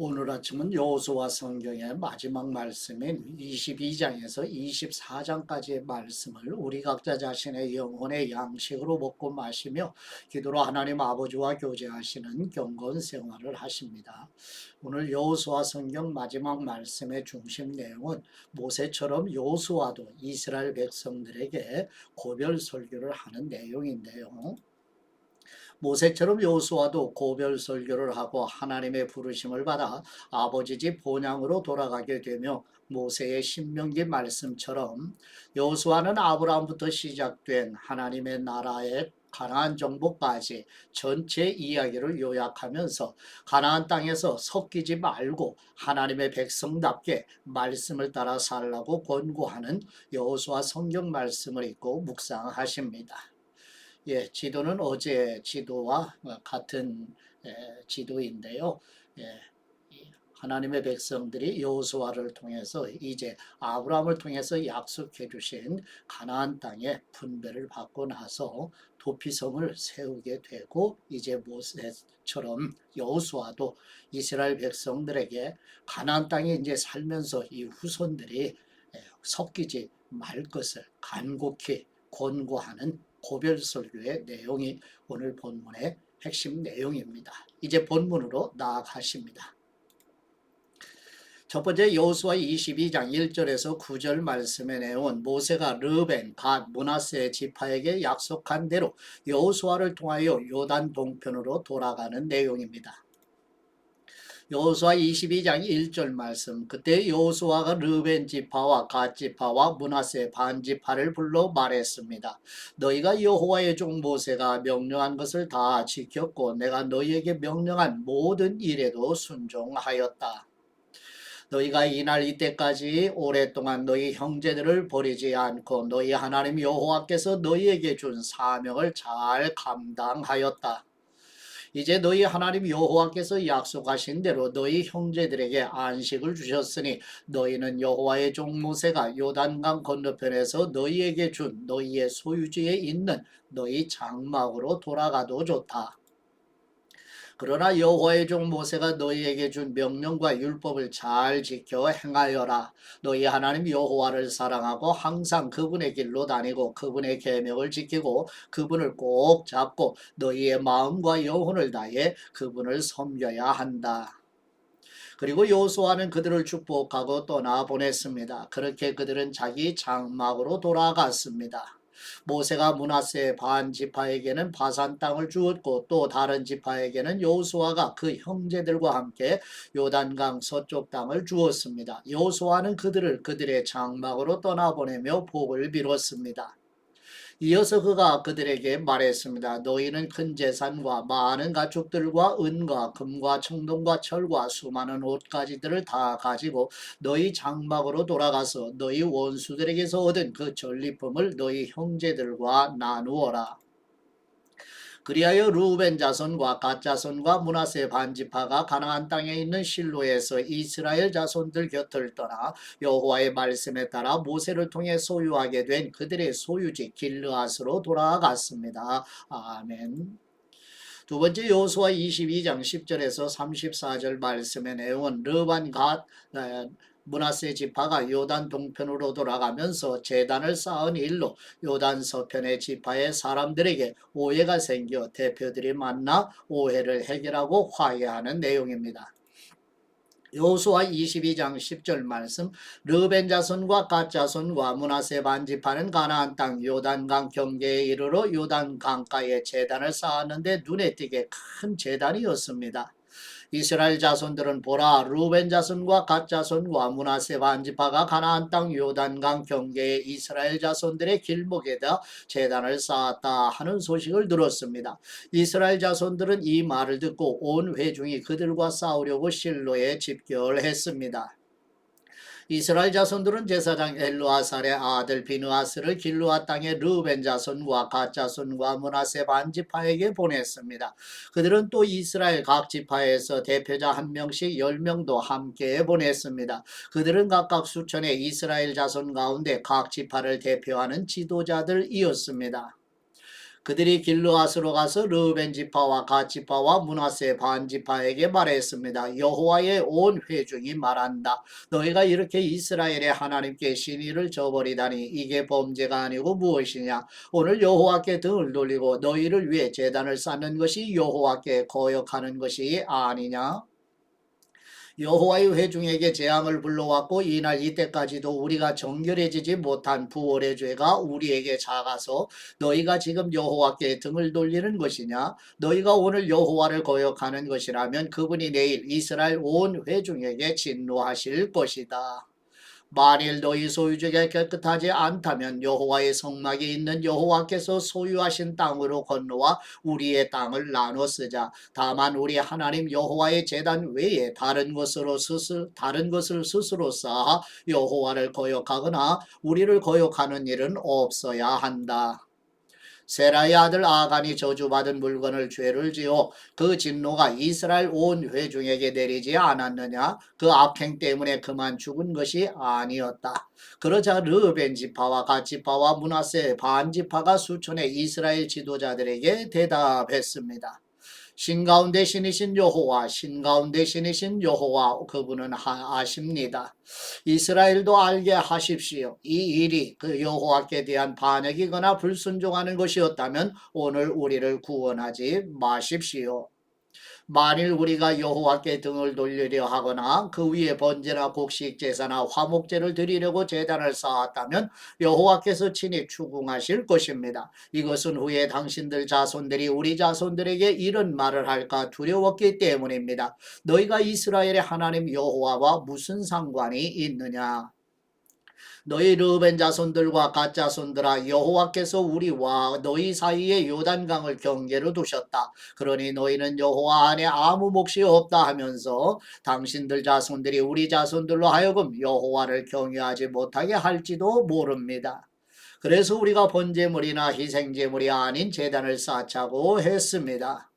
오늘 아침은 여호수아 성경의 마지막 말씀인 22장에서 24장까지의 말씀을 우리 각자 자신의 영혼의 양식으로 먹고 마시며 기도로 하나님 아버지와 교제하시는 경건 생활을 하십니다. 오늘 여호수아 성경 마지막 말씀의 중심 내용은 모세처럼 여호수아도 이스라엘 백성들에게 고별 설교를 하는 내용인데요. 모세처럼 여호수아도 고별 설교를 하고 하나님의 부르심을 받아 아버지 집 본향으로 돌아가게 되며 모세의 신명기 말씀처럼 여호수아는 아브라함부터 시작된 하나님의 나라의 가나안 정복까지 전체 이야기를 요약하면서 가나안 땅에서 섞이지 말고 하나님의 백성답게 말씀을 따라 살라고 권고하는 여호수아 성경 말씀을 읽고 묵상하십니다. 지도는 어제 지도와 같은 지도인데요. 예, 하나님의 백성들이 여호수아를 통해서 이제 아브라함을 통해서 약속해 주신 가나안 땅의 분배를 받고 나서 도피성을 세우게 되고 이제 모세처럼 여호수아도 이스라엘 백성들에게 가나안 땅에 이제 살면서 이 후손들이 섞이지 말 것을 간곡히 권고하는 고별 설교의 내용이 오늘 본문의 핵심 내용입니다. 이제 본문으로 나아가십니다. 첫 번째 여호수아 22장 1절에서 9절 말씀의 내용은 모세가 르벤, 갓, 므낫세 지파에게 약속한 대로 여호수아를 통하여 요단 동편으로 돌아가는 내용입니다. 여호수아 22장 1절 말씀. 그때 여호수아가 르벤 지파와 갓 지파와 므낫세 반 지파를 불러 말했습니다. 너희가 여호와의 종 모세가 명령한 것을 다 지켰고 내가 너희에게 명령한 모든 일에도 순종하였다. 너희가 이날 이때까지 오랫동안 너희 형제들을 버리지 않고 너희 하나님 여호와께서 너희에게 준 사명을 잘 감당하였다. 이제 너희 하나님 여호와께서 약속하신 대로 너희 형제들에게 안식을 주셨으니 너희는 여호와의 종 모세가 요단강 건너편에서 너희에게 준 너희의 소유지에 있는 너희 장막으로 돌아가도 좋다. 그러나 여호와의 종 모세가 너희에게 준 명령과 율법을 잘 지켜 행하여라. 너희 하나님 여호와를 사랑하고 항상 그분의 길로 다니고 그분의 계명을 지키고 그분을 꼭 잡고 너희의 마음과 영혼을 다해 그분을 섬겨야 한다. 그리고 여호수아는 그들을 축복하고 떠나 보냈습니다. 그렇게 그들은 자기 장막으로 돌아갔습니다. 모세가 므낫세 반 지파에게는 바산 땅을 주었고 또 다른 지파에게는 여호수아가 그 형제들과 함께 요단강 서쪽 땅을 주었습니다. 여호수아는 그들을 그들의 장막으로 떠나보내며 복을 빌었습니다. 이어서 그가 그들에게 말했습니다. 너희는 큰 재산과 많은 가축들과 은과 금과 청동과 철과 수많은 옷가지들을 다 가지고 너희 장막으로 돌아가서 너희 원수들에게서 얻은 그 전리품을 너희 형제들과 나누어라. 그리하여 루벤 자손과 갓 자손과 므낫세 반지파가 가나안 땅에 있는 실로에서 이스라엘 자손들 곁을 떠나 여호와의 말씀에 따라 모세를 통해 소유하게 된 그들의 소유지 길르앗으로 돌아갔습니다. 아멘. 두 번째 여호수아 22장 10절에서 34절 말씀의 내용은 르반 갓 므낫세 지파가 요단 동편으로 돌아가면서 제단을 쌓은 일로 요단 서편의 지파의 사람들에게 오해가 생겨 대표들이 만나 오해를 해결하고 화해하는 내용입니다. 여호수아 22장 10절 말씀. 르벤 자손과 갓 자손과 므낫세 반 지파는 가나안 땅 요단강 경계에 이르러 요단 강가에 제단을 쌓았는데 눈에 띄게 큰 제단이었습니다. 이스라엘 자손들은 보라, 루벤 자손과 갓 자손과 므낫세 반 지파가 가나안 땅 요단강 경계에 이스라엘 자손들의 길목에다 제단을 쌓았다 하는 소식을 들었습니다. 이스라엘 자손들은 이 말을 듣고 온 회중이 그들과 싸우려고 실로에 집결했습니다. 이스라엘 자손들은 제사장 엘르아살의 아들 비느하스를 길르앗 땅의 르벤 자손과 갓 자손과 므낫세 반 지파에게 보냈습니다. 그들은 또 이스라엘 각 지파에서 대표자 한 명씩 10명도 함께 보냈습니다. 그들은 각각 수천의 이스라엘 자손 가운데 각 지파를 대표하는 지도자들이었습니다. 그들이 길르앗으로 가서 르우벤 지파와 갓 지파와 므낫세 반 지파에게 말했습니다. 여호와의 온 회중이 말한다. 너희가 이렇게 이스라엘의 하나님께 신의를 저버리다니 이게 범죄가 아니고 무엇이냐. 오늘 여호와께 등을 돌리고 너희를 위해 제단을 쌓는 것이 여호와께 거역하는 것이 아니냐. 여호와의 회중에게 재앙을 불러왔고 이날 이때까지도 우리가 정결해지지 못한 부활의 죄가 우리에게 작아서 너희가 지금 여호와께 등을 돌리는 것이냐? 너희가 오늘 여호와를 거역하는 것이라면 그분이 내일 이스라엘 온 회중에게 진노하실 것이다. 만일 너희 소유주가 깨끗하지 않다면 여호와의 성막이 있는 여호와께서 소유하신 땅으로 건너와 우리의 땅을 나눠 쓰자. 다만 우리 하나님 여호와의 제단 외에 다른 것을 스스로 쌓아 여호와를 거역하거나 우리를 거역하는 일은 없어야 한다. 세라의 아들 아간이 저주받은 물건을 죄를 지어 그 진노가 이스라엘 온 회중에게 내리지 않았느냐? 그 악행 때문에 그만 죽은 것이 아니었다. 그러자 르벤 지파와 갓 지파와 므낫세 반 지파가 수천의 이스라엘 지도자들에게 대답했습니다. 신 가운데 신이신 여호와, 신 가운데 신이신 여호와, 그분은 아십니다. 이스라엘도 알게 하십시오. 이 일이 그 여호와께 대한 반역이거나 불순종하는 것이었다면 오늘 우리를 구원하지 마십시오. 만일 우리가 여호와께 등을 돌리려 하거나 그 위에 번제나 곡식 제사나 화목제를 드리려고 제단을 쌓았다면 여호와께서 친히 추궁하실 것입니다. 이것은 후에 당신들 자손들이 우리 자손들에게 이런 말을 할까 두려웠기 때문입니다. 너희가 이스라엘의 하나님 여호와와 무슨 상관이 있느냐? 너희 르벤 자손들과 갓 자손들아, 여호와께서 우리와 너희 사이에 요단강을 경계로 두셨다. 그러니 너희는 여호와 안에 아무 몫이 없다 하면서 당신들 자손들이 우리 자손들로 하여금 여호와를 경외하지 못하게 할지도 모릅니다. 그래서 우리가 번제물이나 희생제물이 아닌 제단을 쌓자고 했습니다.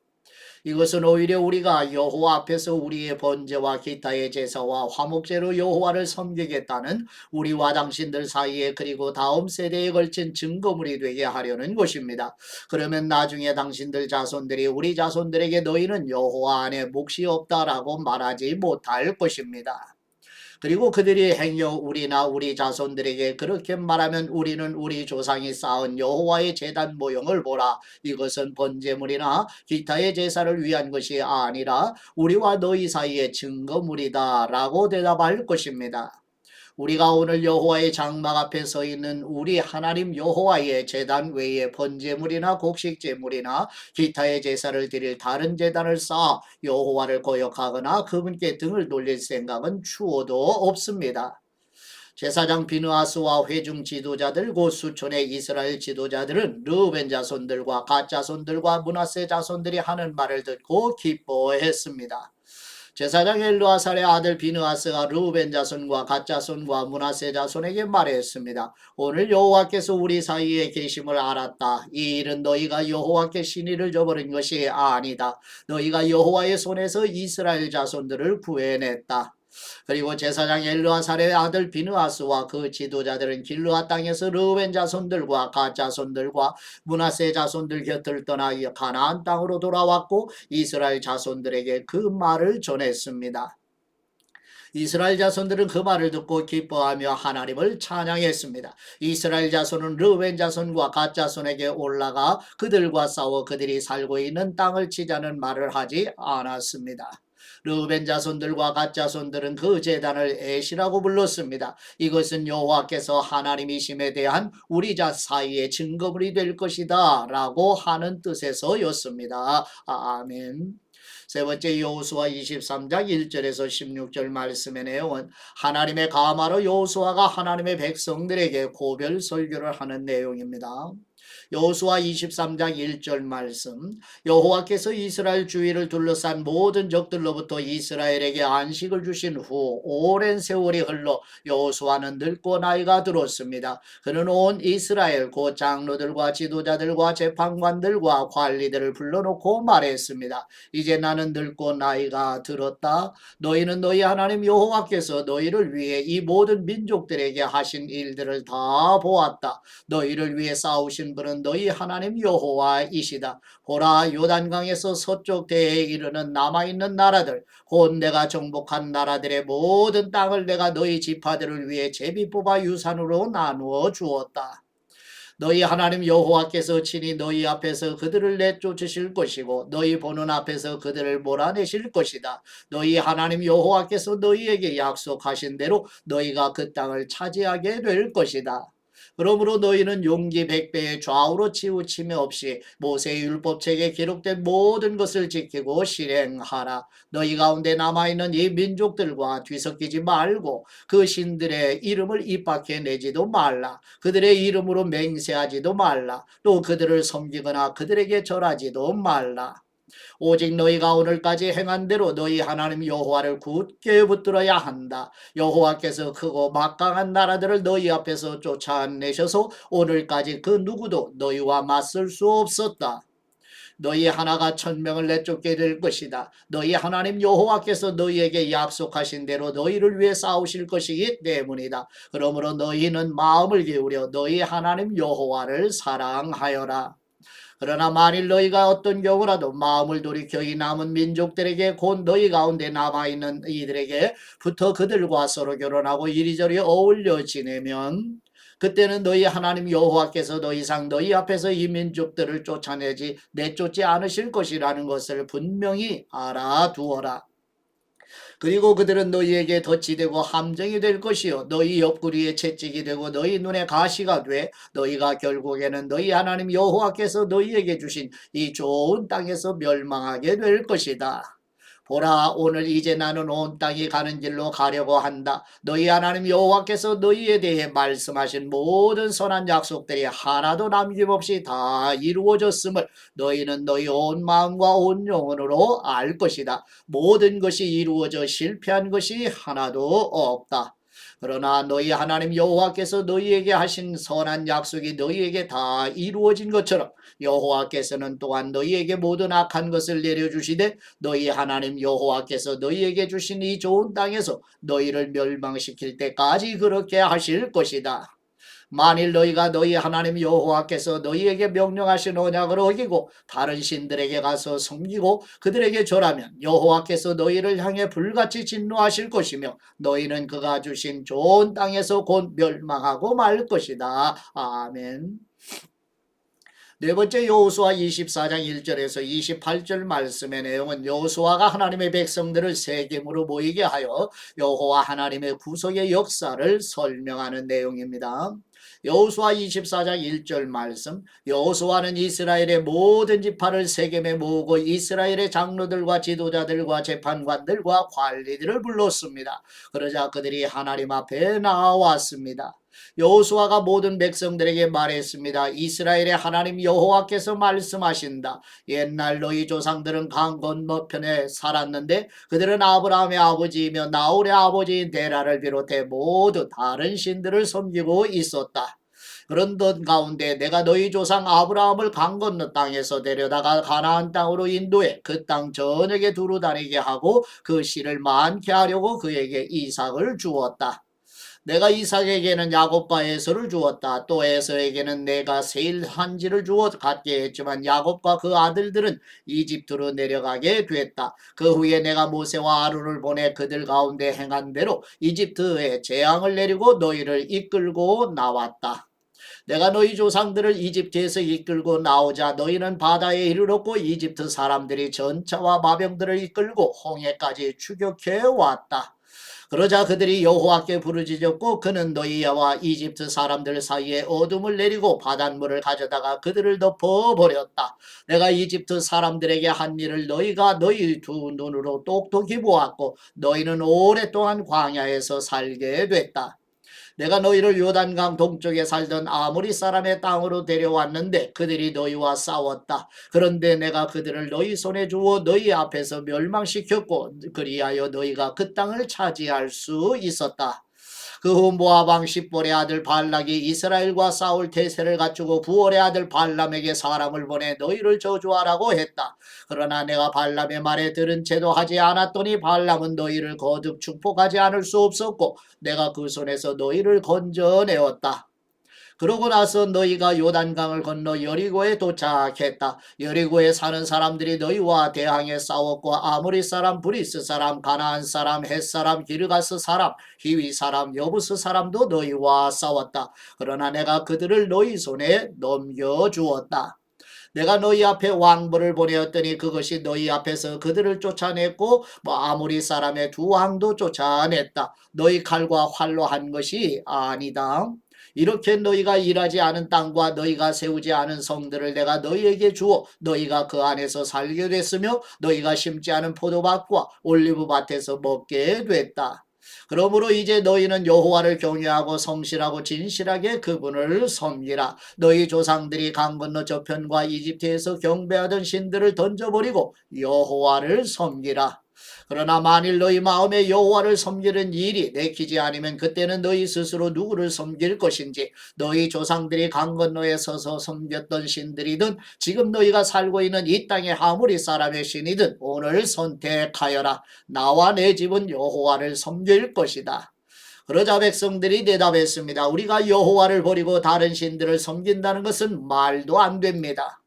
이것은 오히려 우리가 여호와 앞에서 우리의 번제와 기타의 제사와 화목제로 여호와를 섬기겠다는 우리와 당신들 사이에 그리고 다음 세대에 걸친 증거물이 되게 하려는 것입니다. 그러면 나중에 당신들 자손들이 우리 자손들에게 너희는 여호와 안에 몫이 없다라고 말하지 못할 것입니다. 그리고 그들이 행여 우리나 우리 자손들에게 그렇게 말하면 우리는 우리 조상이 쌓은 여호와의 제단 모형을 보라. 이것은 번제물이나 기타의 제사를 위한 것이 아니라 우리와 너희 사이의 증거물이다 라고 대답할 것입니다. 우리가 오늘 여호와의 장막 앞에 서 있는 우리 하나님 여호와의 제단 외에 번제물이나 곡식제물이나 기타의 제사를 드릴 다른 제단을 쌓아 여호와를 거역하거나 그분께 등을 돌릴 생각은 추호도 없습니다. 제사장 비느하스와 회중 지도자들 곧 수천의 이스라엘 지도자들은 르우벤 자손들과 갓 자손들과 므낫세 자손들이 하는 말을 듣고 기뻐했습니다. 제사장 엘르아살의 아들 비느하스가 르우벤 자손과 갓 자손과 므낫세 자손에게 말했습니다. 오늘 여호와께서 우리 사이에 계심을 알았다. 이 일은 너희가 여호와께 신의를 저버린 것이 아니다. 너희가 여호와의 손에서 이스라엘 자손들을 구해냈다. 그리고 제사장 엘르아살의 아들 비느하스와 그 지도자들은 길르앗 땅에서 르우벤 자손들과 갓 자손들과 므낫세 자손들 곁을 떠나 가나안 땅으로 돌아왔고 이스라엘 자손들에게 그 말을 전했습니다. 이스라엘 자손들은 그 말을 듣고 기뻐하며 하나님을 찬양했습니다. 이스라엘 자손은 르우벤 자손과 갓 자손에게 올라가 그들과 싸워 그들이 살고 있는 땅을 치자는 말을 하지 않았습니다. 르우벤 자손들과 갓 자손들은 그 제단을 에시라고 불렀습니다. 이것은 여호와께서 하나님이심에 대한 우리 자 사이의 증거물이 될 것이다 라고 하는 뜻에서였습니다. 아멘. 세 번째 여호수아 23장 1절에서 16절 말씀의 내용은 하나님의 가마로 여호수아가 하나님의 백성들에게 고별 설교를 하는 내용입니다. 여호수아 23장 1절 말씀 여호와께서 이스라엘 주위를 둘러싼 모든 적들로부터 이스라엘에게 안식을 주신 후 오랜 세월이 흘러 여호수아는 늙고 나이가 들었습니다. 그는 온 이스라엘 곧 장로들과 지도자들과 재판관들과 관리들을 불러놓고 말했습니다. 이제 나는 늙고 나이가 들었다. 너희는 너희 하나님 여호와께서 너희를 위해 이 모든 민족들에게 하신 일들을 다 보았다. 너희를 위해 싸우신 분은 나는 너희 하나님 여호와이시다. 보라, 요단강에서 서쪽 대해에 이르는 남아있는 나라들 곧 내가 정복한 나라들의 모든 땅을 내가 너희 지파들을 위해 제비 뽑아 유산으로 나누어 주었다. 너희 하나님 여호와께서 친히 너희 앞에서 그들을 내쫓으실 것이고 너희 보는 앞에서 그들을 몰아내실 것이다. 너희 하나님 여호와께서 너희에게 약속하신 대로 너희가 그 땅을 차지하게 될 것이다. 그러므로 너희는 용기 100배의 좌우로 치우침이 없이 모세의 율법책에 기록된 모든 것을 지키고 실행하라. 너희 가운데 남아있는 이 민족들과 뒤섞이지 말고 그 신들의 이름을 입 밖에 내지도 말라. 그들의 이름으로 맹세하지도 말라. 또 그들을 섬기거나 그들에게 절하지도 말라. 오직 너희가 오늘까지 행한 대로 너희 하나님 여호와를 굳게 붙들어야 한다. 여호와께서 크고 막강한 나라들을 너희 앞에서 쫓아내셔서 오늘까지 그 누구도 너희와 맞설 수 없었다. 너희 하나가 1000명을 내쫓게 될 것이다. 너희 하나님 여호와께서 너희에게 약속하신 대로 너희를 위해 싸우실 것이기 때문이다. 그러므로 너희는 마음을 기울여 너희 하나님 여호와를 사랑하여라. 그러나 만일 너희가 어떤 경우라도 마음을 돌이켜 이 남은 민족들에게 곧 너희 가운데 남아있는 이들에게 부터 그들과 서로 결혼하고 이리저리 어울려 지내면 그때는 너희 하나님 여호와께서 더 이상 너희 앞에서 이 민족들을 내쫓지 않으실 것이라는 것을 분명히 알아두어라. 그리고 그들은 너희에게 덫이 되고 함정이 될 것이요 너희 옆구리에 채찍이 되고 너희 눈에 가시가 돼 너희가 결국에는 너희 하나님 여호와께서 너희에게 주신 이 좋은 땅에서 멸망하게 될 것이다. 보라, 오늘 이제 나는 온 땅이 가는 길로 가려고 한다. 너희 하나님 여호와께서 너희에 대해 말씀하신 모든 선한 약속들이 하나도 남김없이 다 이루어졌음을 너희는 너희 온 마음과 온 영혼으로 알 것이다. 모든 것이 이루어져 실패한 것이 하나도 없다. 그러나 너희 하나님 여호와께서 너희에게 하신 선한 약속이 너희에게 다 이루어진 것처럼 여호와께서는 또한 너희에게 모든 악한 것을 내려주시되 너희 하나님 여호와께서 너희에게 주신 이 좋은 땅에서 너희를 멸망시킬 때까지 그렇게 하실 것이다. 만일 너희가 너희 하나님 여호와께서 너희에게 명령하신 언약을 어기고 다른 신들에게 가서 섬기고 그들에게 절하면 여호와께서 너희를 향해 불같이 진노하실 것이며 너희는 그가 주신 좋은 땅에서 곧 멸망하고 말 것이다. 아멘. 네 번째 여호수아 24장 1절에서 28절 말씀의 내용은 여호수아가 하나님의 백성들을 세겜으로 모이게 하여 여호와 하나님의 구속의 역사를 설명하는 내용입니다. 여호수아 24장 1절 말씀 여호수아는 이스라엘의 모든 지파를 세겜에 모으고 이스라엘의 장로들과 지도자들과 재판관들과 관리들을 불렀습니다. 그러자 그들이 하나님 앞에 나왔습니다. 여호수아가 모든 백성들에게 말했습니다. 이스라엘의 하나님 여호와께서 말씀하신다. 옛날 너희 조상들은 강 건너편에 살았는데 그들은 아브라함의 아버지이며 나홀의 아버지인 데라를 비롯해 모두 다른 신들을 섬기고 있었다. 그런 것 가운데 내가 너희 조상 아브라함을 강 건너 땅에서 데려다가 가나안 땅으로 인도해 그 땅 전역에 두루 다니게 하고 그 씨를 많게 하려고 그에게 이삭을 주었다. 내가 이삭에게는 야곱과 에서를 주었다. 또 에서에게는 내가 세일 한지를 주어 갖게 했지만 야곱과 그 아들들은 이집트로 내려가게 됐다. 그 후에 내가 모세와 아론을 보내 그들 가운데 행한 대로 이집트에 재앙을 내리고 너희를 이끌고 나왔다. 내가 너희 조상들을 이집트에서 이끌고 나오자 너희는 바다에 이르렀고 이집트 사람들이 전차와 마병들을 이끌고 홍해까지 추격해 왔다. 그러자 그들이 여호와께 부르짖었고 그는 너희와 이집트 사람들 사이에 어둠을 내리고 바닷물을 가져다가 그들을 덮어버렸다. 내가 이집트 사람들에게 한 일을 너희가 너희 두 눈으로 똑똑히 보았고 너희는 오랫동안 광야에서 살게 됐다. 내가 너희를 요단강 동쪽에 살던 아모리 사람의 땅으로 데려왔는데 그들이 너희와 싸웠다. 그런데 내가 그들을 너희 손에 주어 너희 앞에서 멸망시켰고 그리하여 너희가 그 땅을 차지할 수 있었다. 그 후 모압 왕 십볼의 아들 발락이 이스라엘과 싸울 태세를 갖추고 부올의 아들 발람에게 사람을 보내 너희를 저주하라고 했다. 그러나 내가 발람의 말에 들은 채도 하지 않았더니 발람은 너희를 거듭 축복하지 않을 수 없었고 내가 그 손에서 너희를 건져내었다. 그러고 나서 너희가 요단강을 건너 여리고에 도착했다. 여리고에 사는 사람들이 너희와 대항해 싸웠고 아모리 사람, 브리스 사람, 가나안 사람, 헷 사람, 기르가스 사람, 히위 사람, 여부스 사람도 너희와 싸웠다. 그러나 내가 그들을 너희 손에 넘겨주었다. 내가 너희 앞에 왕벌을 보내었더니 그것이 너희 앞에서 그들을 쫓아냈고 아모리 사람의 두 왕도 쫓아냈다. 너희 칼과 활로 한 것이 아니다. 이렇게 너희가 일하지 않은 땅과 너희가 세우지 않은 성들을 내가 너희에게 주어 너희가 그 안에서 살게 됐으며 너희가 심지 않은 포도밭과 올리브밭에서 먹게 됐다. 그러므로 이제 너희는 여호와를 경외하고 성실하고 진실하게 그분을 섬기라. 너희 조상들이 강 건너 저편과 이집트에서 경배하던 신들을 던져버리고 여호와를 섬기라. 그러나 만일 너희 마음에 여호와를 섬기는 일이 내키지 않으면 그때는 너희 스스로 누구를 섬길 것인지 너희 조상들이 강 건너에 서서 섬겼던 신들이든 지금 너희가 살고 있는 이 땅의 아무리 사람의 신이든 오늘 선택하여라. 나와 내 집은 여호와를 섬길 것이다. 그러자 백성들이 대답했습니다. 우리가 여호와를 버리고 다른 신들을 섬긴다는 것은 말도 안 됩니다.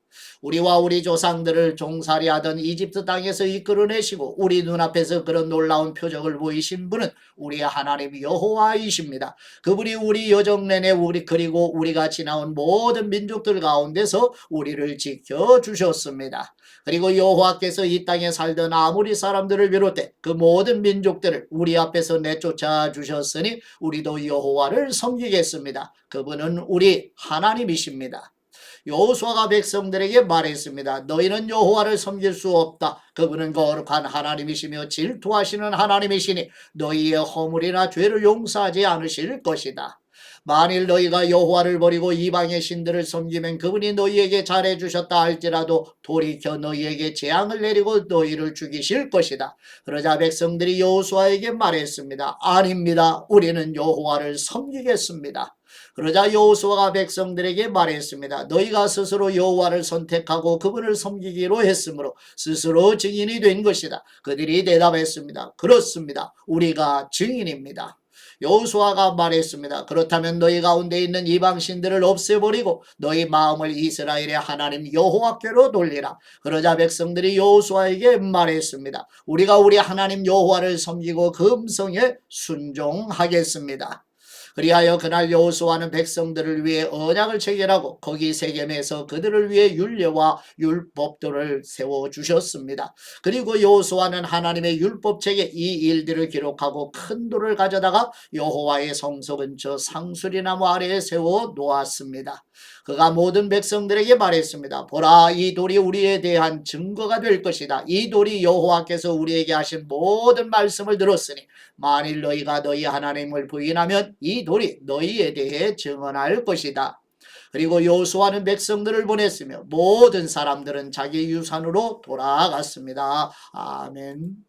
우리와 우리 조상들을 종살이하던 이집트 땅에서 이끌어내시고 우리 눈앞에서 그런 놀라운 표적을 보이신 분은 우리 하나님 여호와이십니다. 그분이 우리 여정 내내 그리고 우리가 지나온 모든 민족들 가운데서 우리를 지켜주셨습니다. 그리고 여호와께서 이 땅에 살던 아무리 사람들을 비롯해 그 모든 민족들을 우리 앞에서 내쫓아 주셨으니 우리도 여호와를 섬기겠습니다. 그분은 우리 하나님이십니다. 여호수아가 백성들에게 말했습니다. 너희는 여호와를 섬길 수 없다. 그분은 거룩한 하나님이시며 질투하시는 하나님이시니 너희의 허물이나 죄를 용서하지 않으실 것이다. 만일 너희가 여호와를 버리고 이방의 신들을 섬기면 그분이 너희에게 잘해주셨다 할지라도 돌이켜 너희에게 재앙을 내리고 너희를 죽이실 것이다. 그러자 백성들이 여호수아에게 말했습니다. 아닙니다. 우리는 여호와를 섬기겠습니다. 그러자 여호수아가 백성들에게 말했습니다. 너희가 스스로 여호와를 선택하고 그분을 섬기기로 했으므로 스스로 증인이 된 것이다. 그들이 대답했습니다. 그렇습니다. 우리가 증인입니다. 여호수아가 말했습니다. 그렇다면 너희 가운데 있는 이방 신들을 없애버리고 너희 마음을 이스라엘의 하나님 여호와께로 돌리라. 그러자 백성들이 여호수아에게 말했습니다. 우리가 우리 하나님 여호와를 섬기고 그 음성에 순종하겠습니다. 그리하여 그날 여호수아는 백성들을 위해 언약을 체결하고 거기 세겜에서 그들을 위해 율례와 율법도를 세워주셨습니다. 그리고 여호수아는 하나님의 율법책에 이 일들을 기록하고 큰 돌을 가져다가 여호와의 성소 근처 상수리나무 아래에 세워 놓았습니다. 그가 모든 백성들에게 말했습니다. 보라, 이 돌이 우리에 대한 증거가 될 것이다. 이 돌이 여호와께서 우리에게 하신 모든 말씀을 들었으니 만일 너희가 너희 하나님을 부인하면 이 돌이 너희에 대해 증언할 것이다. 그리고 여호수아는 백성들을 보냈으며 모든 사람들은 자기 유산으로 돌아갔습니다. 아멘.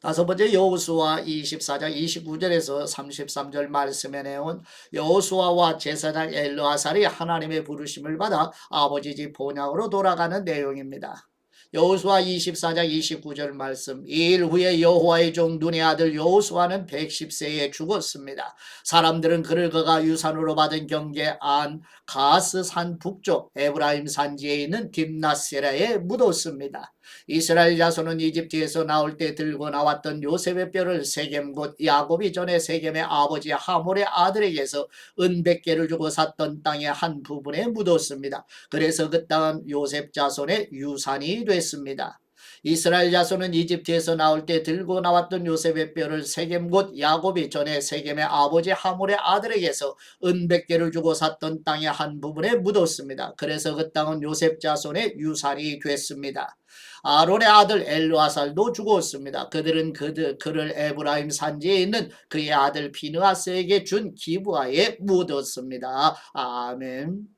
다섯 번째 여호수아 24장 29절에서 33절 말씀에 내온 여호수아와 제사장 엘르아살이 하나님의 부르심을 받아 아버지 집 본향으로 돌아가는 내용입니다. 여호수아 24장 29절 말씀. 이 일 후에 여호와의 종 눈의 아들 여호수아는 110세에 죽었습니다. 사람들은 그를 그가 유산으로 받은 경계 안 가스 산 북쪽 에브라임 산지에 있는 딥나세라에 묻었습니다. 이스라엘 자손은 이집트에서 나올 때 들고 나왔던 요셉의 뼈를 세겜 곧 야곱이 전에 세겜의 아버지 하몰의 아들에게서 은 100개를 주고 샀던 땅의 한 부분에 묻었습니다. 그래서 그 땅은 요셉 자손의 유산이 됐습니다. 이스라엘 자손은 이집트에서 나올 때 들고 나왔던 요셉의 뼈를 세겜 곧 야곱이 전에 세겜의 아버지 하몰의 아들에게서 은 100개를 주고 샀던 땅의 한 부분에 묻었습니다. 그래서 그 땅은 요셉 자손의 유산이 됐습니다. 아론의 아들 엘르아살도 죽었습니다. 그들은 그를 에브라임 산지에 있는 그의 아들 비느하스에게 준 기브아에 묻었습니다. 아멘.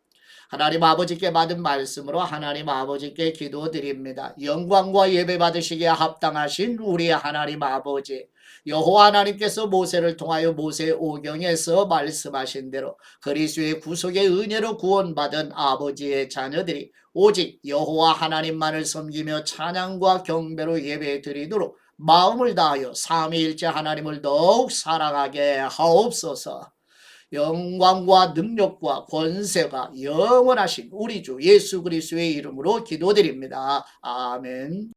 하나님 아버지께 받은 말씀으로 하나님 아버지께 기도드립니다. 영광과 예배 받으시기에 합당하신 우리 하나님 아버지, 여호와 하나님께서 모세를 통하여 모세 오경에서 말씀하신 대로 그리스도의 구속의 은혜로 구원받은 아버지의 자녀들이 오직 여호와 하나님만을 섬기며 찬양과 경배로 예배드리도록 마음을 다하여 삼위일체 하나님을 더욱 사랑하게 하옵소서. 영광과 능력과 권세가 영원하신 우리 주 예수 그리스도의 이름으로 기도드립니다. 아멘.